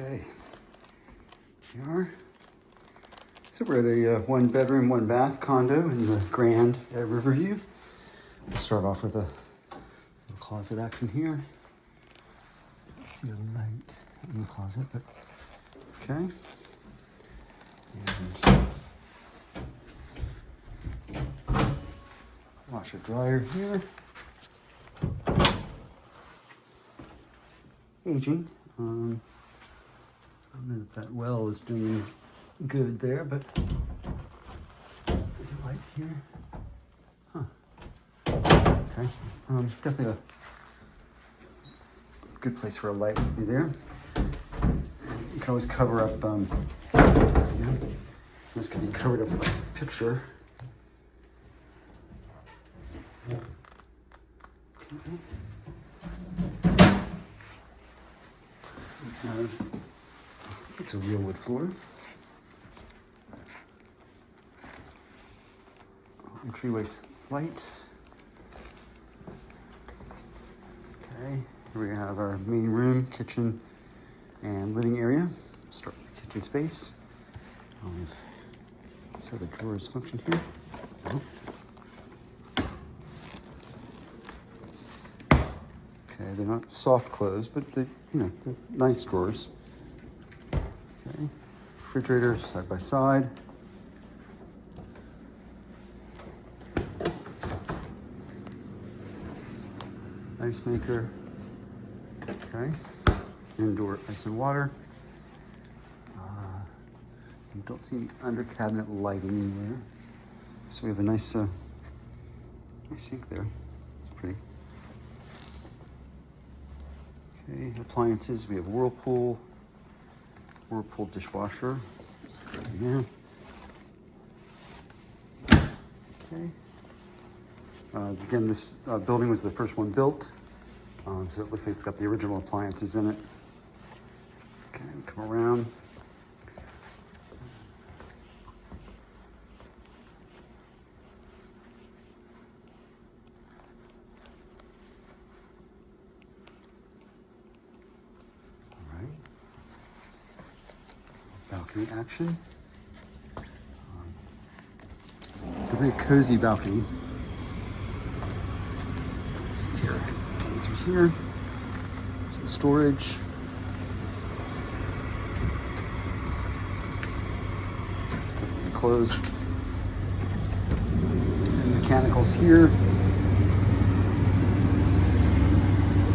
Okay, here we are. So we're at a one bedroom, one bath condo in the Grande at Riverview. We'll start off with a little closet action here. See a light in the closet, but okay. And washer dryer here. Aging. I don't know that well is doing good there, but is a light here? Huh. Okay. Definitely a good place for a light would be there. You can always cover up. This can be covered up with a picture. It's a real wood floor. Entryway light. Okay, here we have our main room, kitchen, and living area. Start with the kitchen space. See how the drawers function here. Oh. Okay, they're not soft close, but they're nice drawers. Okay, refrigerator side by side. Ice maker. Okay, indoor ice and water. You don't see any under cabinet lighting anywhere. So we have a nice sink there. It's pretty. Okay, appliances. We have Whirlpool dishwasher. Yeah. Okay. Again, this building was the first one built, so it looks like it's got the original appliances in it. Okay, come around. Balcony action. A very cozy balcony. Let's see here. Coming through here. Some storage. Doesn't even close. And mechanicals here.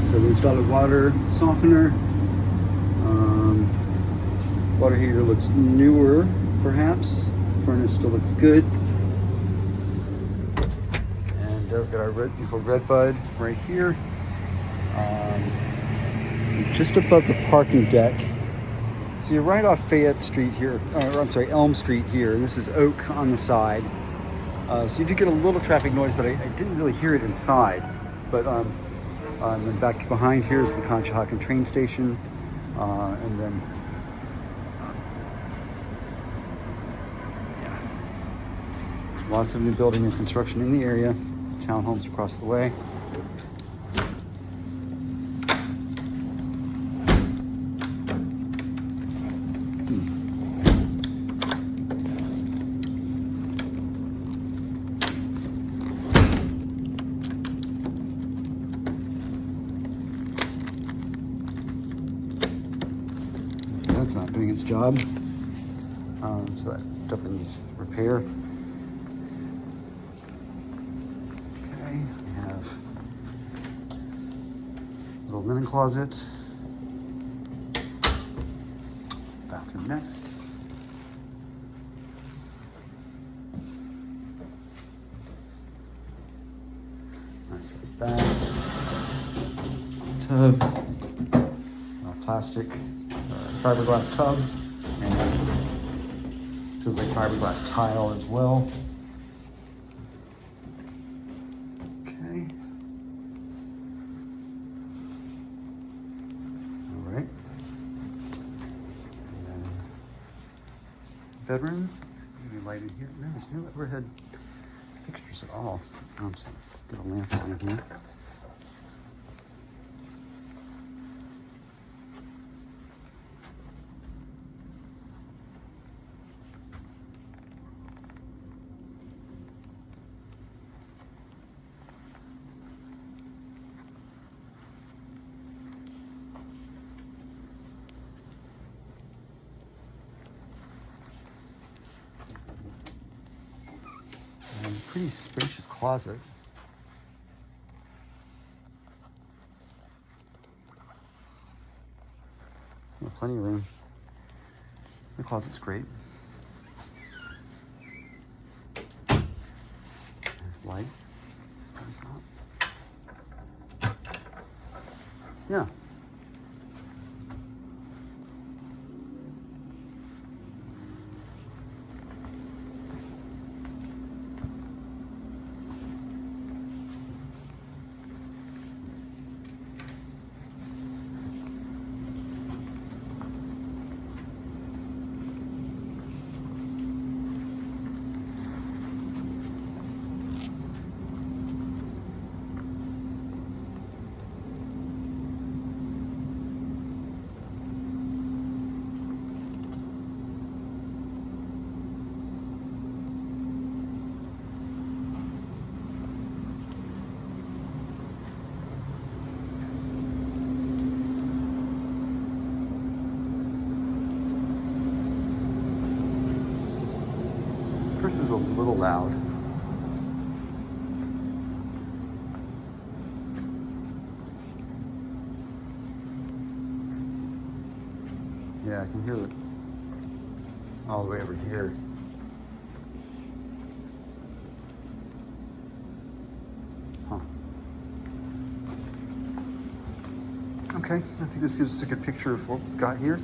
So we installed a water softener. Water heater looks newer, perhaps. Furnace still looks good. And we've got our beautiful red bud right here. Just above the parking deck. So you're right off Fayette Street here, Elm Street here. This is Oak on the side. So you do get a little traffic noise, but I didn't really hear it inside. But and then back behind here is the Conshohocken train station. And then lots of new building and construction in the area. Townhomes across the way. That's not doing its job. So that definitely needs repair. Little linen closet. Bathroom next. Nice bath. Tub. Plastic fiberglass tub. And feels like fiberglass tile as well. Bedroom. Maybe light in here. No, there's no overhead fixtures at all. So let's get a lamp on in here. Pretty spacious closet. Yeah, plenty of room. The closet's great. There's light. This goes up. Yeah. First is a little loud. Yeah, I can hear it all the way over here. Huh. Okay, I think this gives us a good picture of what we've got here.